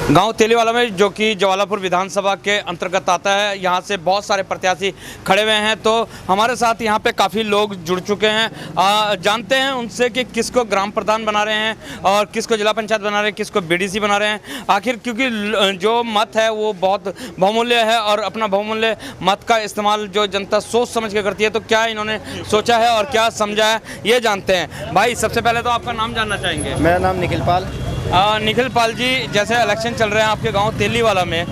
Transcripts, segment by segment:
गांव तेलीवाला में, जो कि जवालापुर विधानसभा के अंतर्गत आता है, यहां से बहुत सारे प्रत्याशी खड़े हुए हैं। तो हमारे साथ यहां पे काफ़ी लोग जुड़ चुके हैं। जानते हैं उनसे कि किसको ग्राम प्रधान बना रहे हैं और किसको जिला पंचायत बना रहे हैं, किसको बीडीसी बना रहे हैं। आखिर क्योंकि जो मत है वो बहुत बहुमूल्य है और अपना बहुमूल्य मत का इस्तेमाल जो जनता सोच समझ के करती है, तो क्या इन्होंने सोचा है और क्या समझा है, ये जानते हैं। भाई, सबसे पहले तो आपका नाम जानना चाहेंगे। मेरा नाम निखिल पाल। निखिल पाल जी, जैसे इलेक्शन चल रहे हैं आपके गांव तेलीवाला में,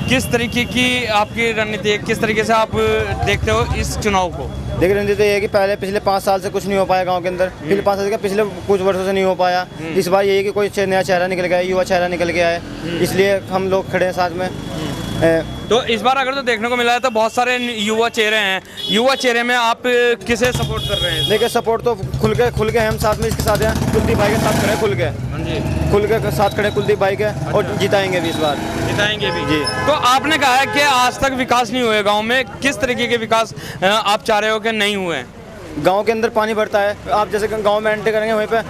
किस तरीके की आपकी रणनीति है, किस तरीके से आप देखते हो इस चुनाव को? देखिए, रणनीति ये है कि पहले पिछले 5 साल से कुछ नहीं हो पाया गांव के अंदर, पिछले 5 साल के पिछले कुछ वर्षों से नहीं हो पाया। इस बार ये है कि कोई नया चेहरा निकल गया है, युवा चेहरा निकल गया है, इसलिए हम लोग खड़े हैं साथ में। तो इस बार अगर तो देखने को मिला है तो बहुत सारे युवा चेहरे हैं। युवा चेहरे में आप किसे सपोर्ट कर रहे हैं? देखिए, सपोर्ट तो खुल के हम साथ में इसके साथ हैं, कुलदीप भाई के साथ खड़े, खुल के साथ खड़े कुलदीप भाई के, और जिताएंगे भी इस बार, जिताएंगे भी जी। तो आपने कहा है कि आज तक विकास नहीं हुए गांव में, किस तरीके के विकास आप चाह रहे हो कि नहीं हुए हैं? गांव के अंदर पानी भरता है, आप जैसे गांव में एंट्री करेंगे वहीं पे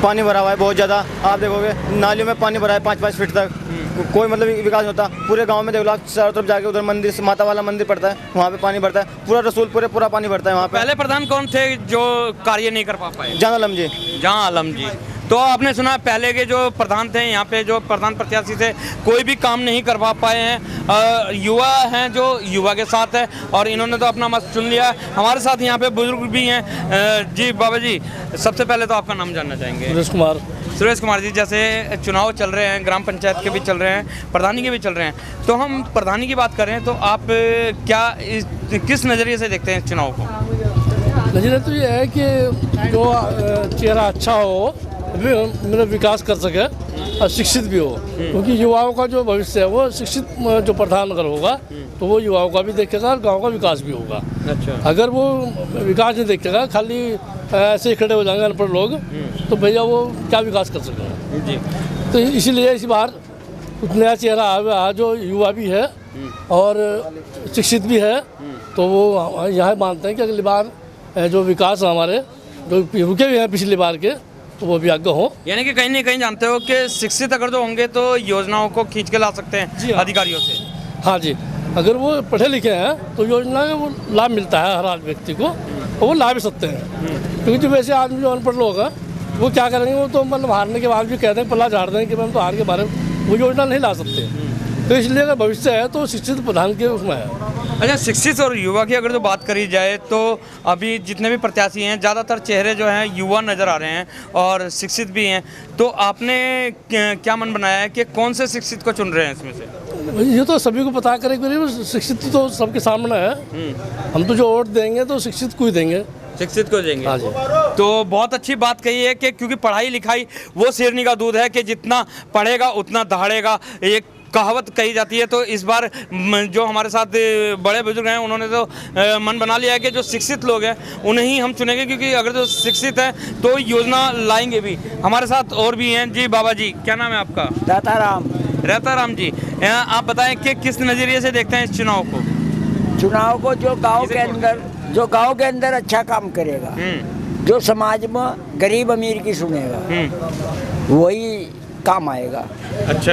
पानी भरा हुआ है बहुत ज़्यादा। आप देखोगे नालियों में पानी भरा है 5-5 फीट तक, कोई मतलब विकास नहीं होता। पूरे गांव में देख लो, चारों तरफ जाके उधर मंदिर, माता वाला मंदिर पड़ता है, वहाँ पे पानी भरता है, पूरा रसूलपुर पूरा पानी भरता है वहाँ पे। पहले प्रधान कौन थे जो कार्य नहीं कर पाए? जहां आलम जी। जहां आलम जी। तो आपने सुना पहले के जो प्रधान थे, यहाँ पे जो प्रधान प्रत्याशी थे, कोई भी काम नहीं करवा पाए हैं। युवा हैं जो युवा के साथ है और इन्होंने तो अपना मत चुन लिया। हमारे साथ यहाँ पे बुजुर्ग भी हैं। जी बाबा जी, सबसे पहले तो आपका नाम जानना चाहेंगे। सुरेश कुमार जी, जैसे चुनाव चल रहे हैं, ग्राम पंचायत के भी चल रहे हैं, प्रधानी के भी चल रहे हैं, तो हम प्रधानी की बात करें तो आप क्या किस नज़रिए से देखते हैं इस चुनाव को? नजरिया तो ये है कि जो चेहरा अच्छा हो, मेरा विकास कर सके और शिक्षित भी हो, क्योंकि युवाओं का जो भविष्य है वो शिक्षित जो प्रधान अगर होगा तो वो युवाओं का भी देखेगा और गांव का विकास भी होगा। अच्छा। अगर वो विकास नहीं देखेगा, खाली ऐसे ही खड़े हो जाएंगे अनपढ़ लोग, तो भैया वो क्या विकास कर सकेंगे जी। तो इसीलिए इस बार कुछ नया चेहरा आया जो युवा भी है और शिक्षित भी है, तो वो यहाँ मानते हैं कि अगली बार जो विकास हमारे जो रुके हुए हैं पिछली बार के, तो वो भी आगे हो। यानी कि कहीं ना कहीं जानते हो कि शिक्षित अगर जो होंगे तो योजनाओं को खींच के ला सकते हैं अधिकारियों से। हाँ जी, अगर वो पढ़े लिखे हैं तो योजना का वो लाभ मिलता है हर व्यक्ति को, और वो ला भी सकते हैं। क्योंकि जो वैसे आदमी जो अनपढ़ लोग हैं वो क्या करेंगे, वो तो मतलब हारने के बाद भी कहते हैं, पल्ला झाड़ देंगे कि हम तो हार के बारे में वो योजना नहीं ला सकते। तो इसलिए अगर भविष्य है तो शिक्षित प्रधान के उसमें है। अच्छा, शिक्षित और युवा की अगर जो बात करी जाए तो अभी जितने भी प्रत्याशी हैं ज़्यादातर चेहरे जो हैं युवा नज़र आ रहे हैं और शिक्षित भी हैं। तो आपने क्या मन बनाया है कि कौन से शिक्षित को चुन रहे हैं इसमें से? ये तो सभी को पता करें, शिक्षित तो सबके सामने है। हम तो जो वोट देंगे तो शिक्षित को ही देंगे। शिक्षित को देंगे। हाँ जी। तो बहुत अच्छी बात कही है कि क्योंकि पढ़ाई लिखाई वो शेरनी का दूध है कि जितना पढ़ेगा उतना दहाड़ेगा, एक कहावत कही जाती है। तो इस बार जो हमारे साथ बड़े बुजुर्ग हैं उन्होंने तो मन बना लिया है कि जो शिक्षित लोग हैं उन्हें ही हम चुनेंगे, क्योंकि अगर जो शिक्षित है तो योजना लाएंगे भी। हमारे साथ और भी हैं। जी बाबा जी, क्या नाम है आपका? रहताराम जी, आप बताएं कि किस नज़रिए से देखते हैं इस चुनाव को? चुनाव को जो गांव के अंदर अच्छा काम करेगा, जो समाज में गरीब अमीर की सुनेगा, वही काम आएगा। अच्छा,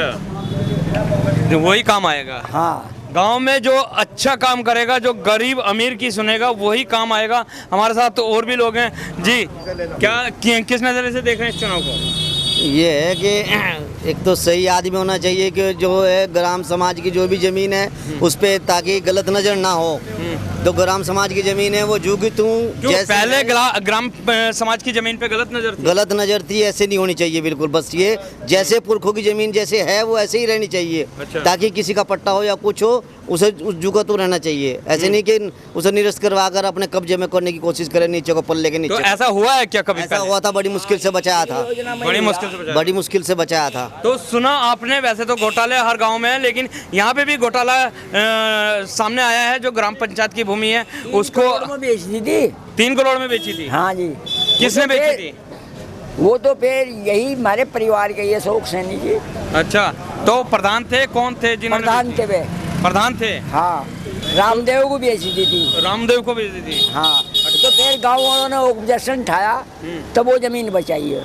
वही काम आएगा। हाँ, गांव में जो अच्छा काम करेगा, जो गरीब अमीर की सुनेगा, वही काम आएगा। हमारे साथ तो और भी लोग हैं। जी, क्या किस नज़रिए से देख रहे हैं इस चुनाव को? ये है कि एक तो सही आदमी होना चाहिए कि जो है ग्राम समाज की जो भी ज़मीन है उस पे, ताकि गलत नज़र ना हो। तो ग्राम समाज की ज़मीन है वो जो कि तू पहले ग्राम समाज की ज़मीन पे गलत नज़र थी, ऐसे नहीं होनी चाहिए बिल्कुल। बस ये जैसे पुरखों की ज़मीन जैसे है वो ऐसे ही रहनी चाहिए। अच्छा। ताकि किसी का पट्टा हो या कुछ हो, उसे उस जुगा तो रहना चाहिए। ऐसे नहीं कि उसे निरस्त करवा कर अपने कब्जे में करने की कोशिश करे, नीचे को पल्ले के नीचे। तो ऐसा हुआ है क्या कभी? ऐसा हुआ था, बड़ी मुश्किल से बचाया था, बड़ी मुश्किल से बचाया था। तो सुना आपने, वैसे तो घोटाले हर गांव में है, लेकिन यहाँ पे भी घोटाला सामने आया है। जो ग्राम पंचायत की भूमि है उसको 3 करोड़ में बेची थी। हाँ जी। किसने बेची थी? वो तो फिर यही हमारे परिवार के ये शोक सैनी जी। अच्छा, तो प्रधान थे, कौन थे जिन्होंने? प्रधान थे। हाँ, रामदेव को बेची थी। रामदेव को बेची थी। हाँ। तो फिर गाँव वालों ने ऑब्जेक्शन उठाया, तब वो जमीन बचाई है।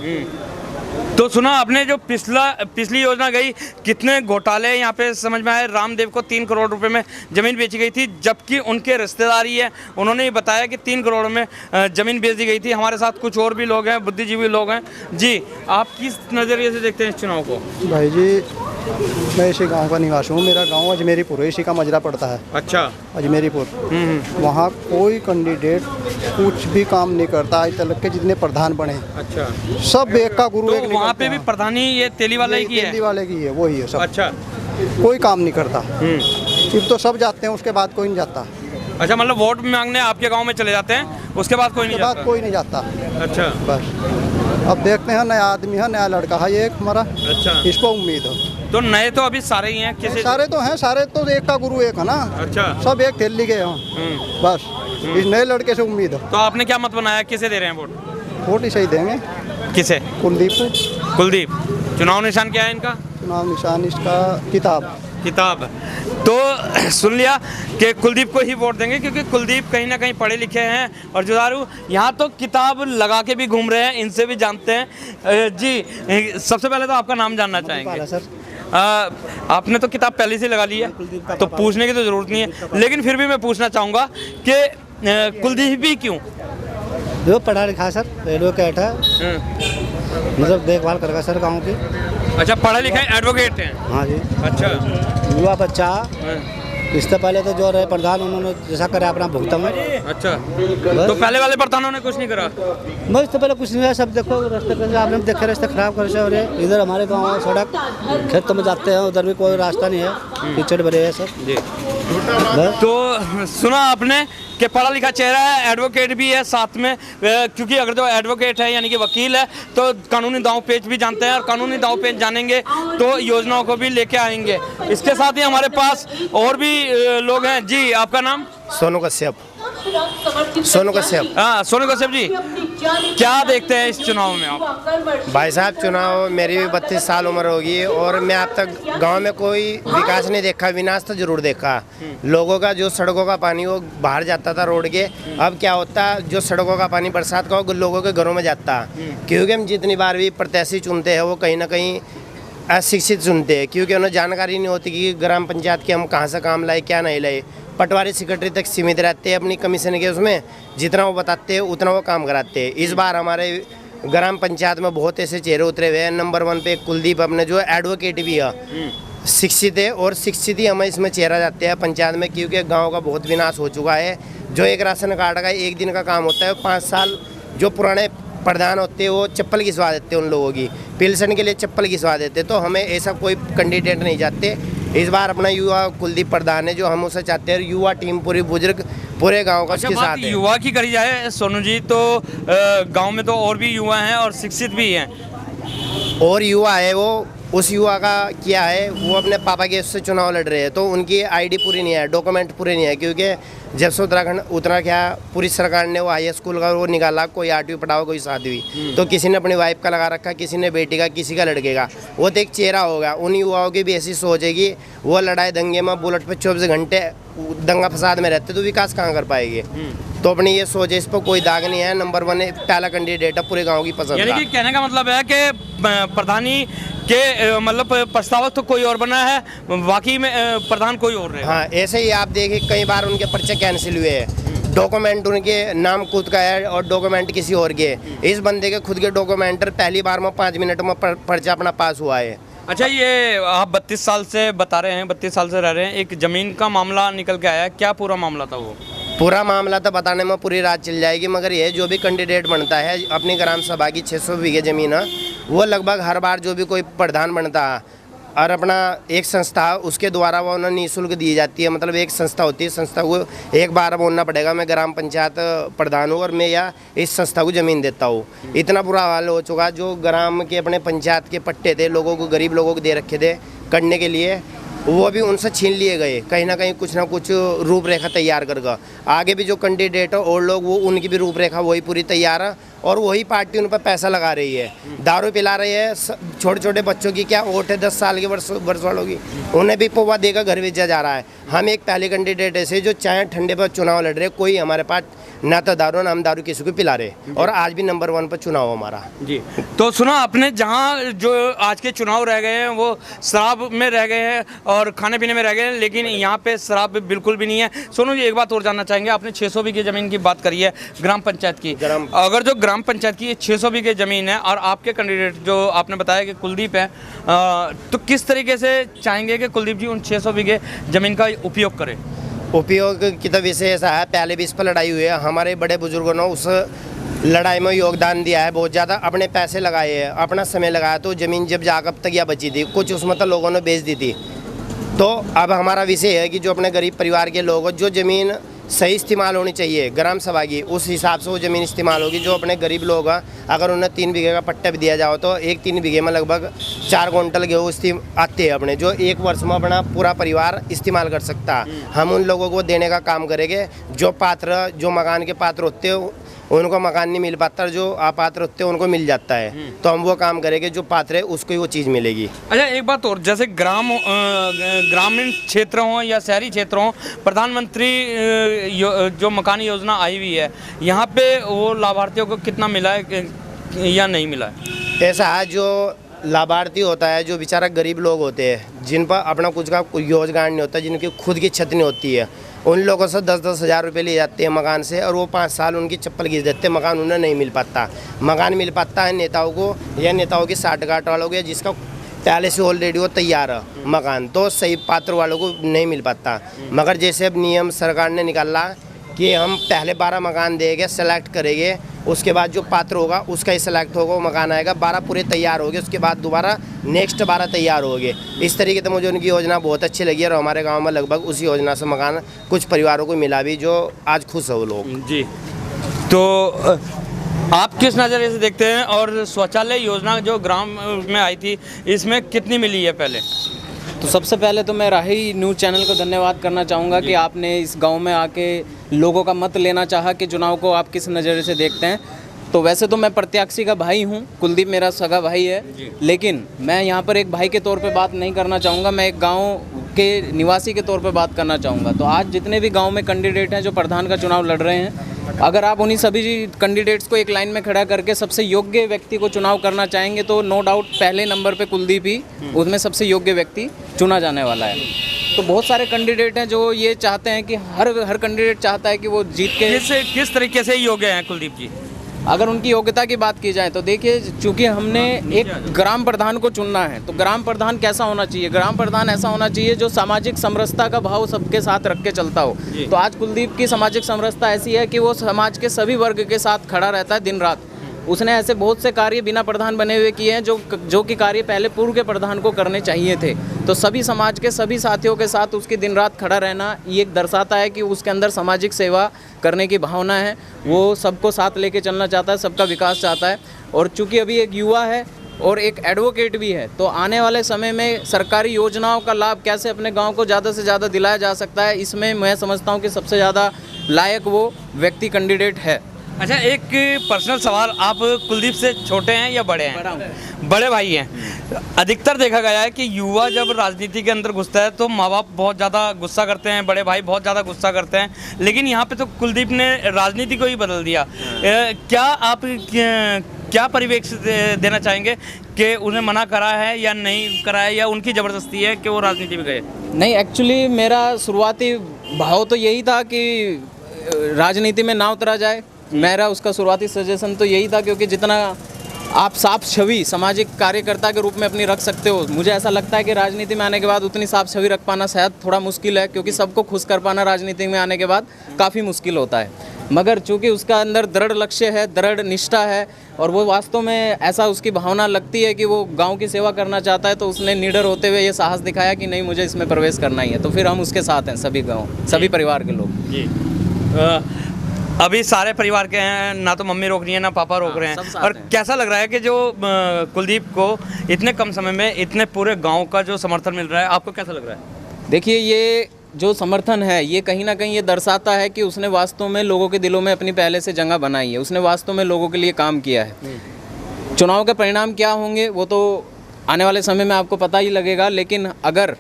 तो सुना आपने जो पिछली योजना गई, कितने घोटाले यहाँ पे समझ में आए। रामदेव को 3 करोड़ रुपए में ज़मीन बेची गई थी, जबकि उनके रिश्तेदारी है, उन्होंने ये बताया कि 3 करोड़ में ज़मीन बेच दी गई थी। हमारे साथ कुछ और भी लोग हैं, बुद्धिजीवी लोग हैं। जी, आप किस नज़रिए से देखते हैं इस चुनाव को? भाई जी, मैं इसी गांव का निवासी हूँ। मेरा गांव अजमेरीपुर है, इसी का मजरा पड़ता है। अच्छा। अजमेरीपुर। वहाँ कोई कैंडिडेट कुछ भी काम नहीं करता आज तक के जितने प्रधान बने। अच्छा। सब एक का गुरु। तो वहाँ पे भी प्रधानी ये तेली वाले की है? तेली वाले की है, वही है सब। अच्छा। कोई काम नहीं करता। फिर तो सब जाते हैं, उसके बाद कोई नहीं जाता। अच्छा, मतलब वोट मांगने आपके गांव में चले जाते हैं, उसके बाद कोई नहीं जाता? कोई नहीं जाता। अच्छा। बस अब देखते हैं, नया आदमी है, नया लड़का है ये एक हमारा। अच्छा। इसको उम्मीद है। तो नए तो अभी सारे ही हैं, किसी सारे तो हैं, सारे तो एक का गुरु एक है ना। अच्छा। सब एक थैली के हैं। बस इस नए लड़के से उम्मीद है। तो आपने क्या मत बनाया, किसे दे रहे हैं वोट? वोट ही सही देंगे। किसे? कुलदीप को। कुलदीप। चुनाव निशान क्या है इनका? चुनाव निशान इसका किताब। तो सुन लिया कि कुलदीप को ही वोट देंगे, क्योंकि कुलदीप कहीं ना कहीं पढ़े लिखे हैं और जुझारू। यहाँ तो किताब लगा के भी घूम रहे हैं, इनसे भी जानते हैं। जी, सबसे पहले तो आपका नाम जानना चाहेंगे सर। आपने तो किताब पहले से लगा ली है, तो पूछने की तो ज़रूरत नहीं है, लेकिन फिर भी मैं पूछना चाहूँगा कि कुलदीप ही क्यों? जो पढ़ा लिखा सर, एडवोकेट है, मतलब देखभाल करेगा सर गाँव की। अच्छा, पढ़ा लिखा एडवोकेट हैं? हाँ जी। अच्छा। युवा बच्चा, इससे पहले तो जो रहे प्रधान, उन्होंने जैसा करे अपना भुगतान में। अच्छा। तो पहले वाले प्रधानों ने कुछ नहीं करा? बस इससे पहले कुछ नहीं हुआ। सब देखो रास्ते कैसे आपने देखे, रास्ते खराब कर से हो रहे। इधर हमारे गाँव सड़क खेतों में जाते हैं, उधर भी कोई रास्ता नहीं है, कीचड़ भरे है सब। जी। तो सुना आपने कि पढ़ा लिखा चेहरा है, एडवोकेट भी है साथ में, क्योंकि अगर जो एडवोकेट है यानी कि वकील है तो कानूनी दांव पेच भी जानते हैं, और कानूनी दांव पेच जानेंगे तो योजनाओं को भी लेके आएंगे। इसके साथ ही हमारे पास और भी लोग हैं। जी, आपका नाम? सोनू कश्यप। सोनू कश्यप। हाँ, सोनू कश्यप जी, क्या देखते हैं इस चुनाव में आप? भाई साहब, चुनाव मेरी भी 32 साल उम्र होगी और मैं अब तक गांव में कोई विकास नहीं देखा, विनाश तो जरूर देखा। लोगों का जो सड़कों का पानी वो बाहर जाता था रोड के, अब क्या होता, जो सड़कों का पानी बरसात का वो लोगों के घरों में जाता। क्योंकि हम जितनी बार भी प्रत्याशी चुनते हैं वो कहीं ना कहीं अशिक्षित चुनते हैं, क्योंकि उन्हें जानकारी नहीं होती कि ग्राम पंचायत के हम कहाँ से काम लाए, क्या नहीं लाए। पटवारी सेक्रेटरी तक सीमित रहते हैं अपनी कमीशन के, उसमें जितना वो बताते हैं उतना वो काम कराते हैं। इस बार हमारे ग्राम पंचायत में बहुत ऐसे चेहरे उतरे हुए हैं। नंबर 1 पे कुलदीप, अपने जो एडवोकेट भी है, शिक्षित है, और शिक्षित ही हमें इसमें चेहरा जाते हैं पंचायत में, क्योंकि गाँव का बहुत विनाश हो चुका है। जो एक राशन कार्ड का 1 दिन का काम होता है, 5 साल जो पुराने प्रधान होते हैं वो चप्पल घिसवा देते हैं उन लोगों की, पेंशन के लिए चप्पल घिसवा देते। तो हमें ऐसा कोई कैंडिडेट नहीं चाहते। इस बार अपना युवा कुलदीप प्रधान है, जो हम उसे चाहते हैं। युवा टीम पूरी बुजुर्ग पूरे गांव का उसके साथ है। युवा की करी जाए सोनू जी, तो गांव में तो और भी युवा हैं और शिक्षित भी हैं। और युवा है, वो उस युवा का क्या है, वो अपने पापा के उससे चुनाव लड़ रहे हैं, तो उनकी आईडी पूरी नहीं है, डॉक्यूमेंट पूरे नहीं है। क्योंकि जब से उत्तराखंड उतना क्या पूरी सरकार ने वो हाई स्कूल का वो निकाला, कोई 8वीं पढ़ाओ, कोई 7वीं, तो किसी ने अपनी वाइफ का लगा रखा, किसी ने बेटी का, किसी का लड़के का। वो तो एक चेहरा होगा। उन युवाओं की भी ऐसी सोच है कि वो लड़ाई दंगे में बुलेट पे 24 घंटे दंगा फसाद में रहते, तो विकास कहाँ कर पाएंगे। तो अपनी ये सोच है, इस पर कोई दाग नहीं है। नंबर 1 पहला कैंडिडेट है पूरे गाँव की पसंद। यानी कि कहने का मतलब है कि प्रधानी के मतलब प्रस्तावक तो कोई और बना है, बाकी में प्रधान कोई और रहे। हाँ, ऐसे ही आप देखिए कई बार उनके पर्चे कैंसिल हुए हैं। डॉक्यूमेंट उनके नाम खुद का है और डॉक्यूमेंट किसी और के। इस बंदे के खुद के डॉक्यूमेंट पहली बार में 5 मिनट में पर्चा अपना पास हुआ है। अच्छा, ये आप 32 साल से बता रहे हैं, 32 साल से रह रहे हैं, एक ज़मीन का मामला निकल के आया है, क्या पूरा मामला था वो? पूरा मामला तो बताने में पूरी रात चल जाएगी, मगर ये जो भी कैंडिडेट बनता है अपनी ग्राम सभा की 600 बीघे ज़मीन है, वो लगभग हर बार जो भी कोई प्रधान बनता है और अपना एक संस्था उसके द्वारा वो उन्हें निःशुल्क दी जाती है। मतलब एक संस्था होती है, संस्था को एक बार बोलना पड़ेगा मैं ग्राम पंचायत प्रधान हूँ और मैं या इस संस्था को ज़मीन देता हूँ। इतना बुरा हाल हो चुका, जो ग्राम के अपने पंचायत के पट्टे थे लोगों को, गरीब लोगों को दे रखे थे करने के लिए, वो भी उनसे छीन लिए गए। कहीं ना कहीं कुछ ना कुछ रूपरेखा तैयार कर गया। आगे भी जो कैंडिडेट है और लोग, वो उनकी भी रूपरेखा वही पूरी तैयार है और वही पार्टी उन पर पैसा लगा रही है, दारू पिला रही है। छोटे छोटे बच्चों की क्या वोट है, 10 साल के वर्ष वालों की, उन्हें भी पोवा देकर घर भेजा जा रहा है। हम एक पहले कैंडिडेट ऐसे जो चाहे ठंडे पर चुनाव लड़ रहे, कोई हमारे पास ना तो दारू ना हम दारू किसी को पिला रहे, और आज भी नंबर 1 पर चुनाव हमारा। जी, तो सुना आपने, जहां जो आज के चुनाव रह गए हैं वो शराब में रह गए हैं और खाने पीने में रह गए हैं, लेकिन यहाँ पे शराब बिल्कुल भी नहीं है। सोनू जी, एक बात और जानना चाहेंगे, आपने 600 बीघे ज़मीन की बात करी है ग्राम पंचायत की, अगर जो ग्राम पंचायत की 600 बीघे ज़मीन है और आपके कैंडिडेट जो आपने बताया कि कुलदीप है, तो किस तरीके से चाहेंगे कि कुलदीप जी उन 600 बीघे ज़मीन का उपयोग करें? उपयोग की तो विषय ऐसा है, पहले भी इस पर लड़ाई हुई है, हमारे बड़े बुजुर्गों ने उस लड़ाई में योगदान दिया है, बहुत ज़्यादा अपने पैसे लगाए हैं, अपना समय लगाया, तो ज़मीन जब जाकर तक या बची थी, कुछ उसमें तो लोगों ने बेच दी थी। तो अब हमारा विषय है कि जो अपने गरीब परिवार के लोग, जो ज़मीन सही इस्तेमाल होनी चाहिए ग्राम सभा की, उस हिसाब से वो ज़मीन इस्तेमाल होगी। जो अपने गरीब लोग हैं, अगर उन्हें 3 बीघे का पट्टा भी दिया जाओ तो 3 बीघे में लगभग 4 क्विंटल गेहूँ आते हैं अपने, जो 1 वर्ष में अपना पूरा परिवार इस्तेमाल कर सकता है। हम उन लोगों को देने का काम करेंगे। जो पात्र, जो मकान के पात्र होते हैं उनको मकान नहीं मिल पाता, जो अपात्र होते हैं उनको मिल जाता है, तो हम वो काम करेंगे, जो पात्र है उसको ही वो चीज़ मिलेगी। अच्छा, एक बात और, जैसे ग्रामीण क्षेत्र हों या शहरी क्षेत्र हों, प्रधानमंत्री जो मकान योजना आई हुई है, यहाँ पे वो लाभार्थियों को कितना मिला है या नहीं मिला है? ऐसा है, जो लाभार्थी होता है, जो बेचारा गरीब लोग होते हैं, जिन पर अपना कुछ का रोजगार नहीं होता, जिनकी खुद की छत नहीं होती है, उन लोगों से 10-10 हज़ार रुपये ले जाते हैं मकान से, और वो 5 साल उनकी चप्पल घिस देते हैं, मकान उन्हें नहीं मिल पाता। मकान मिल पाता है नेताओं को, या नेताओं की साठगांठ वालों को, जिसका पहले से ऑलरेडी वो तैयार है मकान, तो सही पात्र वालों को नहीं मिल पाता। मगर जैसे अब नियम सरकार ने निकाला कि हम पहले 12 मकान देंगे, सेलेक्ट करेंगे, उसके बाद जो पात्र होगा उसका ही सेलेक्ट होगा, वो मकान आएगा, 12 पूरे तैयार हो गए, उसके बाद दोबारा नेक्स्ट 12 तैयार हो गए। इस तरीके से मुझे उनकी योजना बहुत अच्छी लगी, और हमारे गांव में लगभग उसी योजना से मकान कुछ परिवारों को मिला भी, जो आज खुश है वो लोग। जी, तो आप किस नज़रिए से देखते हैं, और शौचालय योजना जो ग्राम में आई थी, इसमें कितनी मिली है पहले? तो सबसे पहले तो मैं राही न्यूज़ चैनल को धन्यवाद करना चाहूँगा कि आपने इस गांव में आके लोगों का मत लेना चाहा कि चुनाव को आप किस नज़रिए से देखते हैं। तो वैसे तो मैं प्रत्याशी का भाई हूँ, कुलदीप मेरा सगा भाई है, लेकिन मैं यहाँ पर एक भाई के तौर पे बात नहीं करना चाहूँगा, मैं एक गांव के निवासी के तौर पे बात करना चाहूँगा। तो आज जितने भी गांव में कैंडिडेट हैं जो प्रधान का चुनाव लड़ रहे हैं, अगर आप उन्हीं सभी कैंडिडेट्स को एक लाइन में खड़ा करके सबसे योग्य व्यक्ति को चुनाव करना चाहेंगे, तो नो डाउट पहले नंबर पे कुलदीप ही उसमें सबसे योग्य व्यक्ति चुना जाने वाला है। तो बहुत सारे कैंडिडेट हैं जो ये चाहते हैं कि हर कैंडिडेट चाहता है कि वो जीत के। किस तरीके से योग्य हैं कुलदीप जी? अगर उनकी योग्यता की बात की जाए तो देखिए, चूंकि हमने एक ग्राम प्रधान को चुनना है, तो ग्राम प्रधान कैसा होना चाहिए? ग्राम प्रधान ऐसा होना चाहिए जो सामाजिक समरसता का भाव सबके साथ रख के चलता हो। तो आज कुलदीप की सामाजिक समरसता ऐसी है कि वो समाज के सभी वर्ग के साथ खड़ा रहता है दिन रात। उसने ऐसे बहुत से कार्य बिना प्रधान बने हुए किए हैं जो कि कार्य पहले पूर्व के प्रधान को करने चाहिए थे। तो सभी समाज के सभी साथियों के साथ उसकी दिन रात खड़ा रहना ये दर्शाता है कि उसके अंदर सामाजिक सेवा करने की भावना है, वो सबको साथ लेके चलना चाहता है, सबका विकास चाहता है। और चूँकि अभी एक युवा है और एक एडवोकेट भी है, तो आने वाले समय में सरकारी योजनाओं का लाभ कैसे अपने गाँव को ज़्यादा से ज़्यादा दिलाया जा सकता है, इसमें मैं समझता हूँ कि सबसे ज़्यादा लायक वो व्यक्ति कैंडिडेट है। अच्छा, एक पर्सनल सवाल, आप कुलदीप से छोटे हैं या बड़े हैं? बड़े भाई हैं। अधिकतर देखा गया है कि युवा जब राजनीति के अंदर घुसता है तो माँ बाप बहुत ज़्यादा गुस्सा करते हैं, बड़े भाई बहुत ज़्यादा गुस्सा करते हैं, लेकिन यहाँ पे तो कुलदीप ने राजनीति को ही बदल दिया। क्या आप क्या परिवेश देना चाहेंगे कि उन्हें मना करा है या नहीं करा है, या उनकी ज़बरदस्ती है कि वो राजनीति में गए? नहीं, एक्चुअली मेरा शुरुआती भाव तो यही था कि राजनीति में ना उतरा जाए। मेरा उसका शुरुआती सजेशन तो यही था, क्योंकि जितना आप साफ छवि सामाजिक कार्यकर्ता के रूप में अपनी रख सकते हो, मुझे ऐसा लगता है कि राजनीति में आने के बाद उतनी साफ छवि रख पाना शायद थोड़ा मुश्किल है, क्योंकि सबको खुश कर पाना राजनीति में आने के बाद काफ़ी मुश्किल होता है। मगर चूँकि उसका अंदर दृढ़ लक्ष्य है, दृढ़ निष्ठा है, और वो वास्तव में ऐसा उसकी भावना लगती है कि वो गांव की सेवा करना चाहता है, तो उसने निडर होते हुए ये साहस दिखाया कि नहीं, मुझे इसमें प्रवेश करना ही है। तो फिर हम उसके साथ हैं, सभी गाँव, सभी परिवार के लोग। जी, अभी सारे परिवार के हैं, ना तो मम्मी रोक रही है ना पापा रोक रहे हैं। और कैसा लग रहा है कि जो कुलदीप को इतने कम समय में इतने पूरे गांव का जो समर्थन मिल रहा है, आपको कैसा लग रहा है? देखिए, ये जो समर्थन है ये कहीं ना कहीं ये दर्शाता है कि उसने वास्तव में लोगों के दिलों में अपनी पहले से जगह बनाई है, उसने वास्तव में लोगों के लिए काम किया है। चुनाव के परिणाम क्या होंगे वो तो आने वाले समय में आपको पता ही लगेगा, लेकिन अगर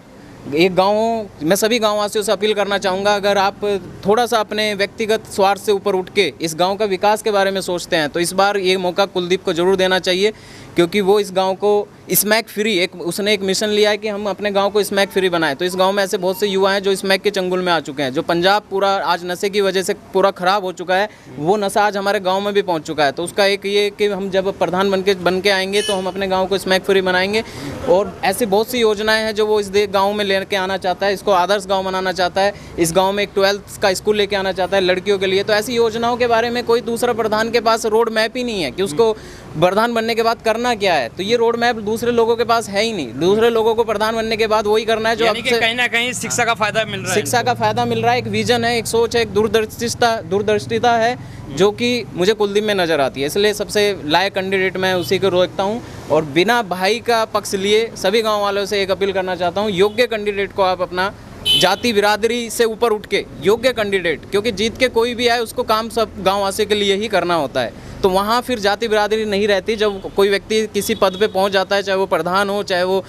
एक गाँव, मैं सभी गाँववासियों से अपील करना चाहूँगा, अगर आप थोड़ा सा अपने व्यक्तिगत स्वार्थ से ऊपर उठ के इस गांव का विकास के बारे में सोचते हैं तो इस बार ये मौका कुलदीप को ज़रूर देना चाहिए, क्योंकि वो इस गांव को स्मैक फ्री, उसने एक मिशन लिया है कि हम अपने गांव को स्मैक फ्री बनाएं। तो इस गांव में ऐसे बहुत से युवा हैं जो स्मैक के चंगुल में आ चुके हैं, जो पंजाब पूरा आज नशे की वजह से पूरा ख़राब हो चुका है, वो नशा आज हमारे गांव में भी पहुंच चुका है। तो उसका एक ये कि हम जब प्रधान बन के आएंगे तो हम अपने गाँव को स्मैक फ्री बनाएंगे। और ऐसी बहुत सी योजनाएँ हैं जो वो इस गाँव में लेकर आना चाहता है, इसको आदर्श गाँव बनाना चाहता है, इस गाँव में एक 12th का स्कूल लेके आना चाहता है लड़कियों के लिए। तो ऐसी योजनाओं के बारे में कोई दूसरा प्रधान के पास रोड मैप ही नहीं है कि उसको प्रधान बनने के बाद करना क्या है। तो ये रोड मैप दूसरे लोगों के पास है ही नहीं। दूसरे लोगों को प्रधान बनने के बाद वही करना है जो यानी कि कहीं ना कहीं शिक्षा का फायदा मिल रहा है, शिक्षा का फायदा मिल रहा है, एक विजन है, एक सोच है, एक दूरदर्शिता है जो कि मुझे कुलदीप में नज़र आती है। इसलिए सबसे लायक कैंडिडेट मैं उसी को रोकता हूँ। और बिना भाई का पक्ष लिए सभी गाँव वालों से एक अपील करना चाहता हूँ, योग्य कैंडिडेट को आप अपना, जाति बिरादरी से ऊपर उठ के योग्य कैंडिडेट, क्योंकि जीत के कोई भी आए उसको काम सब गाँववासी के लिए ही करना होता है। तो वहाँ फिर जाति बिरादरी नहीं रहती। जब कोई व्यक्ति किसी पद पे पहुँच जाता है, चाहे वो प्रधान हो, चाहे वो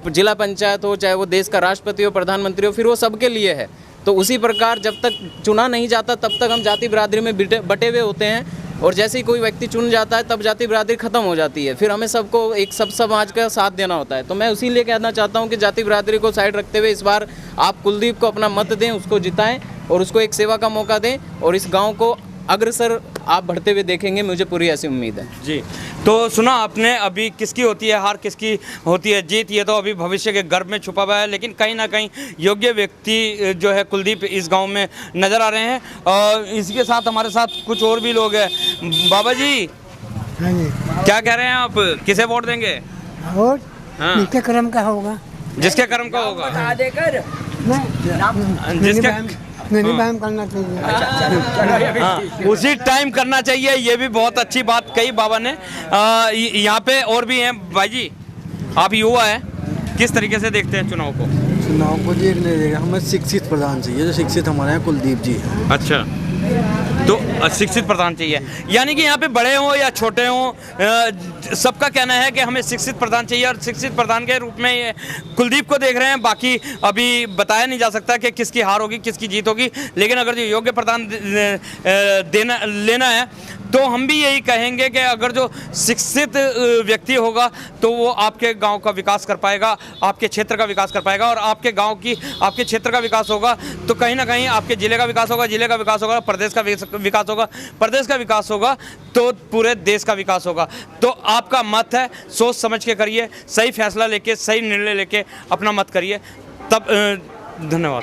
जिला पंचायत हो, चाहे वो देश का राष्ट्रपति हो, प्रधानमंत्री हो, फिर वो सबके लिए है। तो उसी प्रकार जब तक चुना नहीं जाता तब तक हम जाति बिरादरी में बटे हुए होते हैं, और जैसे ही कोई व्यक्ति चुन जाता है तब जाति बिरादरी खत्म हो जाती है। फिर हमें सबको एक सब समाज का साथ देना होता है। तो मैं उसी लिए कहना चाहता हूँ कि जाति बिरादरी को साइड रखते हुए इस बार आप कुलदीप को अपना मत दें, उसको जिताएं और उसको एक सेवा का मौका दें, और इस गाँव को अग्रसर आप बढ़ते हुए देखेंगे, मुझे पूरी ऐसी उम्मीद है। जी, तो सुना आपने अभी किसकी होती है हार, किसकी होती है जीत, ये तो अभी भविष्य के गर्भ में छुपा हुआ है, लेकिन कहीं ना कहीं योग्य व्यक्ति जो है कुलदीप इस गांव में नज़र आ रहे हैं। और इसके साथ हमारे साथ कुछ और भी लोग हैं। बाबा जी, हाँ जी, क्या कह रहे हैं आप, किसे वोट देंगे? वोट हाँ। जिसके कर्म का होगा, जिसके कर्म का होगा, बता देकर जिसके नहीं बहम करना चाहिए। हाँ, उसी टाइम करना चाहिए। ये भी बहुत अच्छी बात कही बाबा ने। यहाँ पे और भी हैं। भाई जी, आप युवा हैं, किस तरीके से देखते हैं चुनाव को? चुनाव को देखने देगा, हमें शिक्षित प्रधान चाहिए, जो शिक्षित हमारे यहाँ कुलदीप जी हैं। अच्छा, तो शिक्षित प्रधान चाहिए, यानी कि यहाँ पे बड़े हों या छोटे हों, सबका कहना है कि हमें शिक्षित प्रधान चाहिए। और शिक्षित प्रधान के रूप में ये कुलदीप को देख रहे हैं। बाकी अभी बताया नहीं जा सकता कि किसकी हार होगी, किसकी जीत होगी, लेकिन अगर जो योग्य प्रधान लेना है तो हम भी यही कहेंगे कि अगर जो शिक्षित व्यक्ति होगा तो वो आपके गांव का विकास कर पाएगा, आपके क्षेत्र का विकास कर पाएगा। और आपके गांव की, आपके क्षेत्र का विकास होगा तो कहीं ना कहीं आपके ज़िले का विकास होगा, ज़िले का विकास होगा, प्रदेश का विकास होगा, प्रदेश का विकास होगा तो पूरे देश का विकास होगा। तो आपका मत है, सोच समझ के करिए, सही फैसला लेके, सही निर्णय लेके अपना मत करिए। तब धन्यवाद।